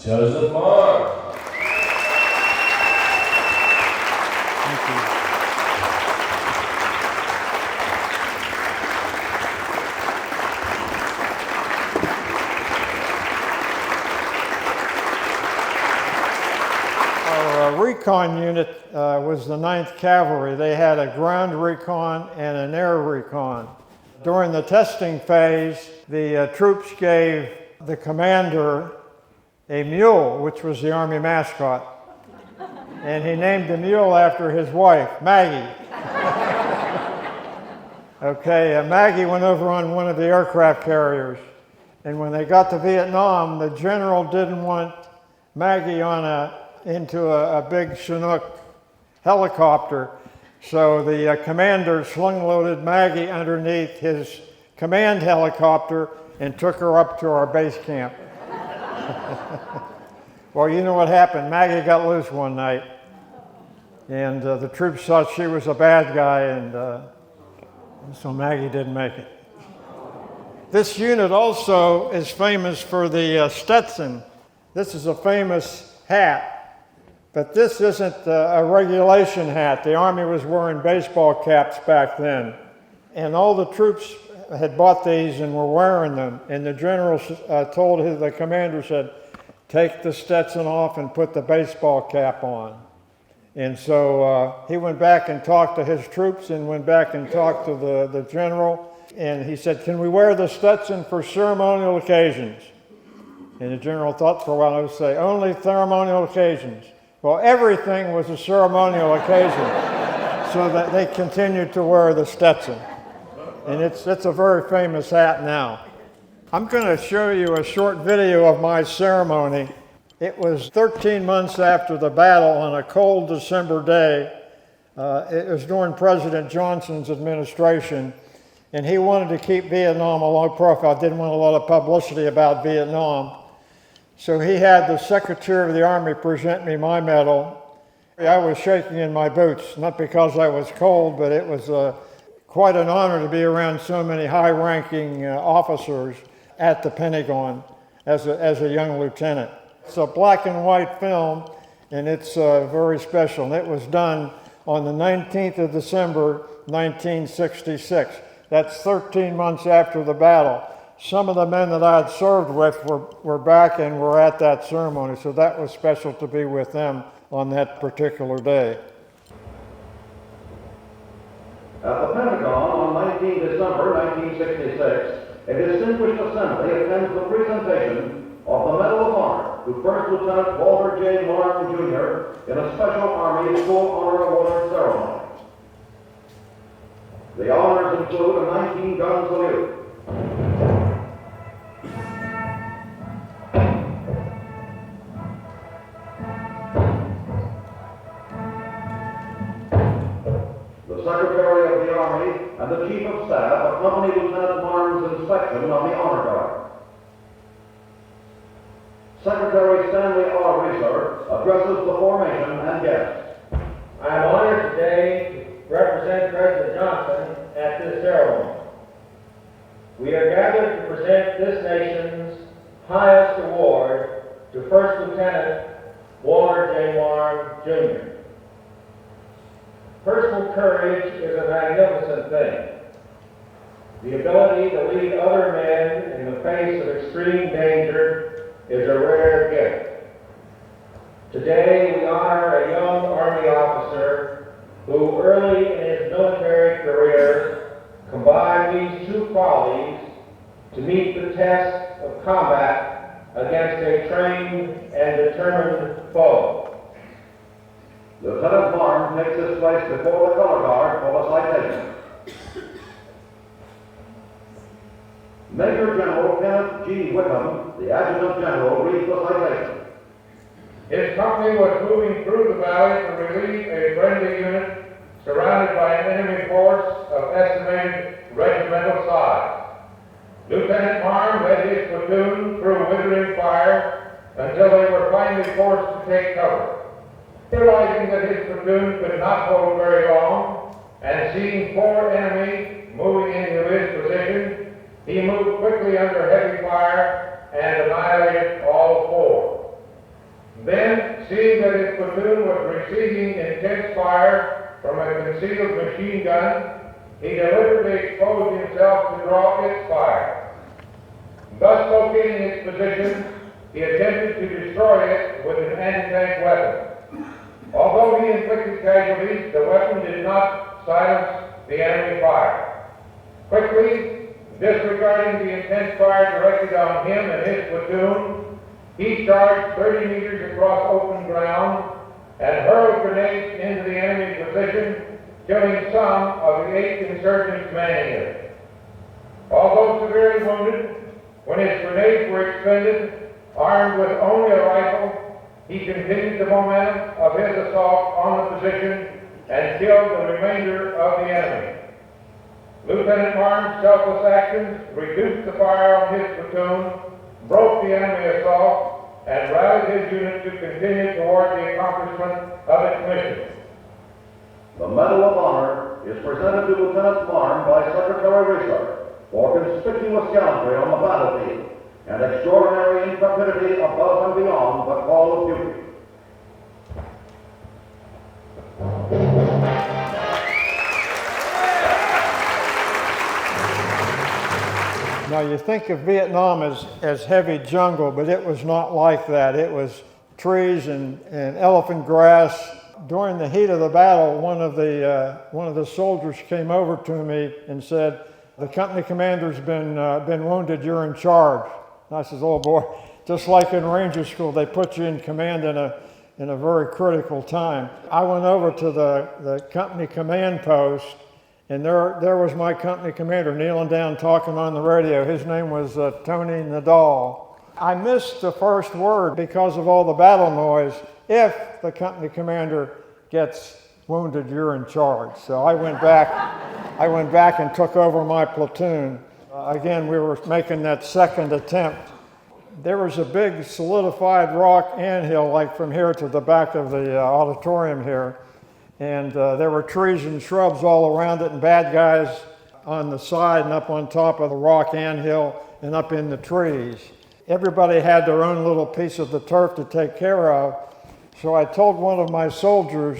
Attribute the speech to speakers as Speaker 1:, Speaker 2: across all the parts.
Speaker 1: Joseph Marm.
Speaker 2: Thank you. Our recon unit was the 9th Cavalry. They had a ground recon and an air recon. During the testing phase, the troops gave the commander a mule, which was the Army mascot. And he named the mule after his wife, Maggie. Okay, Maggie went over on one of the aircraft carriers. And when they got to Vietnam, the general didn't want Maggie into a big Chinook helicopter. So the commander slung-loaded Maggie underneath his command helicopter and took her up to our base camp. Well, you know what happened. Maggie got loose one night, and the troops thought she was a bad guy, and so Maggie didn't make it. This unit also is famous for the Stetson. This is a famous hat. But this isn't a regulation hat. The Army was wearing baseball caps back then. And all the troops had bought these and were wearing them. And the general told the commander, said, take the Stetson off and put the baseball cap on. And so he went back and talked to his troops and went back and talked to the general. And he said, can we wear the Stetson for ceremonial occasions? And the general thought for a while and would say, only ceremonial occasions. Well, everything was a ceremonial occasion, so that they continued to wear the Stetson. And it's a very famous hat now. I'm going to show you a short video of my ceremony. It was 13 months after the battle on a cold December day. It was during President Johnson's administration, and he wanted to keep Vietnam a low profile. Didn't want a lot of publicity about Vietnam. So he had the Secretary of the Army present me my medal. I was shaking in my boots, not because I was cold, but it was quite an honor to be around so many high-ranking officers at the Pentagon as a young lieutenant. It's a black and white film, and it's very special. And it was done on the 19th of December, 1966. That's 13 months after the battle. Some of the men that I had served with were back and were at that ceremony, so that was special to be with them on that particular day.
Speaker 3: At the Pentagon on 19 December 1966, a distinguished assembly attends the presentation of the Medal of Honor to First Lieutenant Walter J. Marm Jr. in a special Army Full Honor Award ceremony. The honors include a 19-gun salute. The Secretary of the Army and the Chief of Staff accompany Lieutenant Marm's inspection of the Honor Guard. Secretary Stanley R. Reeser addresses the formation and guests.
Speaker 4: I am honored today to represent President Johnson at this ceremony. We are gathered to present this nation's highest award to First Lieutenant Walter J. Marm Jr. Personal courage is a magnificent thing. The ability to lead other men in the face of extreme danger is a rare gift. Today we honor a young Army officer who early in his military career combined these two qualities to meet the test of combat against a trained and determined foe.
Speaker 3: Lieutenant Marm takes his place before the color guard for the citation. Major General Kenneth G. Wickham, the Adjutant General, reads the citation.
Speaker 4: His company was moving through the valley to relieve a friendly unit surrounded by an enemy force of estimated regimental size. Lieutenant Marm led his platoon through withering fire until they were finally forced to take cover. Realizing that his platoon could not hold very long, and seeing 4 enemies moving into his position, he moved quickly under heavy fire and annihilated all 4. Then, seeing that his platoon was receiving intense fire from a concealed machine gun, he deliberately exposed himself to draw its fire. Thus locating its position, he attempted to destroy it with an anti-tank weapon. Although he inflicted casualties, the weapon did not silence the enemy fire. Quickly, disregarding the intense fire directed on him and his platoon, he charged 30 meters across open ground and hurled grenades into the enemy position, killing some of the 8 insurgents manning it. Although severely wounded, when his grenades were expended, armed with only a rifle, he continued the momentum of his assault on the position and killed the remainder of the enemy. Lieutenant Marm's selfless actions reduced the fire on his platoon, broke the enemy assault, and rallied his unit to continue toward the accomplishment of its mission.
Speaker 3: The Medal of Honor is presented to Lieutenant Marm by Secretary Richard for conspicuous gallantry on the battlefield and extraordinary intrepidity above and beyond the call of duty.
Speaker 2: Now you think of Vietnam as heavy jungle, but it was not like that. It was trees and elephant grass. During the heat of the battle, one of the soldiers came over to me and said, "The company commander's been wounded. You're in charge." And I said, "Oh boy!" Just like in Ranger School, they put you in command in a very critical time. I went over to the company command post, and there was my company commander kneeling down talking on the radio. His name was Tony Nadal. I missed the first word because of all the battle noise. If the company commander gets wounded, you're in charge. So I went back and took over my platoon. Again, we were making that second attempt. There was a big solidified rock anthill, like from here to the back of the auditorium here. And there were trees and shrubs all around it and bad guys on the side and up on top of the rock anthill and up in the trees. Everybody had their own little piece of the turf to take care of. So I told one of my soldiers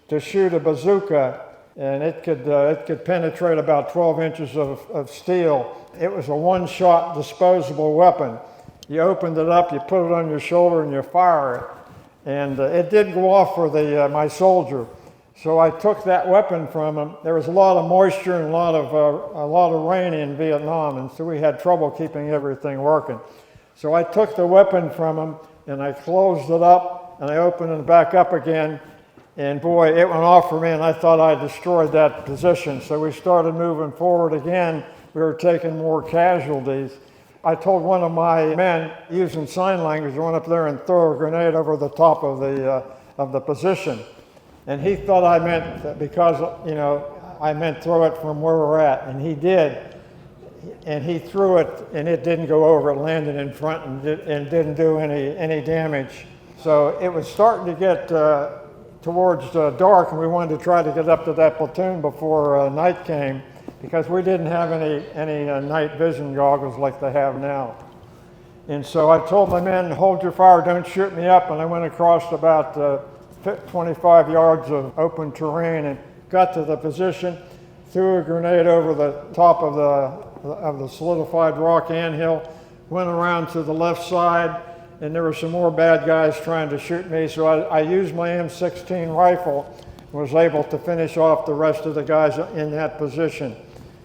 Speaker 2: to shoot a bazooka, and it could penetrate about 12 inches of steel. It was a one-shot disposable weapon. You opened it up, you put it on your shoulder, and you fire it. And it did go off for my soldier. So I took that weapon from him. There was a lot of moisture and a lot of rain in Vietnam, and so we had trouble keeping everything working. So I took the weapon from him and I closed it up and I opened it back up again, and boy, it went off for me, and I thought I destroyed that position. So we started moving forward again. We were taking more casualties. I told one of my men, using sign language, to run up there and throw a grenade over the top of the position. And he thought I meant that because, I meant throw it from where we're at. And he did. And he threw it, and it didn't go over. It landed in front and didn't do any damage. So it was starting to get towards dark, and we wanted to try to get up to that platoon before night came, because we didn't have any night vision goggles like they have now. And so I told my men, "Hold your fire, don't shoot me up." And I went across about 25 yards of open terrain and got to the position, threw a grenade over the top of the solidified rock anthill, went around to the left side, and there were some more bad guys trying to shoot me. So I used my M16 rifle and was able to finish off the rest of the guys in that position.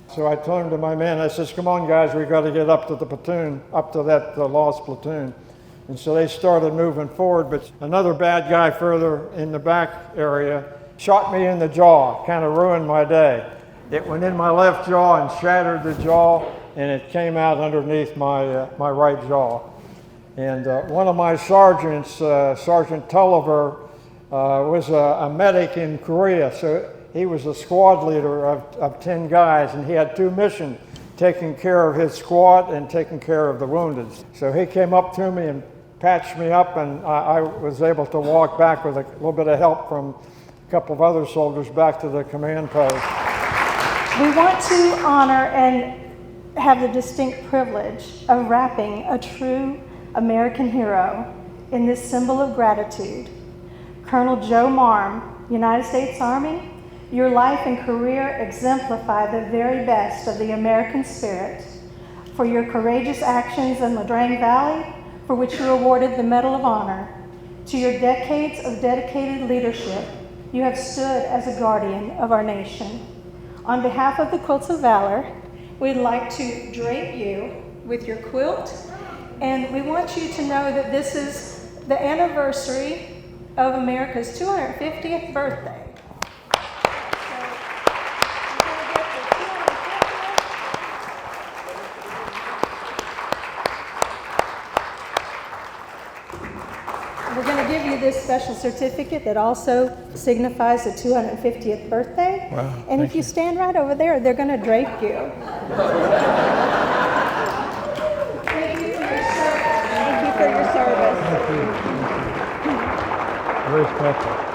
Speaker 2: So I turned to my men, I says, "Come on guys, we got to get up to the platoon, up to that lost platoon." And so they started moving forward, but another bad guy further in the back area shot me in the jaw, kind of ruined my day. It went in my left jaw and shattered the jaw, and it came out underneath my right jaw. And one of my sergeants, Sergeant Tulliver, was a medic in Korea, so he was a squad leader of 10 guys, and he had two missions, taking care of his squad and taking care of the wounded. So he came up to me and patched me up, and I was able to walk back with a little bit of help from a couple of other soldiers back to the command post.
Speaker 1: We want to honor and have the distinct privilege of wrapping a true American hero in this symbol of gratitude. Colonel Joe Marm, United States Army, your life and career exemplify the very best of the American spirit. For your courageous actions in Ladrang Valley, for which you were awarded the Medal of Honor, to your decades of dedicated leadership, you have stood as a guardian of our nation. On behalf of the Quilts of Valor, we'd like to drape you with your quilt, and we want you to know that this is the anniversary of America's 250th birthday. We're going to give you this special certificate that also signifies the 250th birthday.
Speaker 2: Wow,
Speaker 1: and if you stand right over there, they're going to drape you. Thank you for your service.
Speaker 2: Thank you for your service. Very special.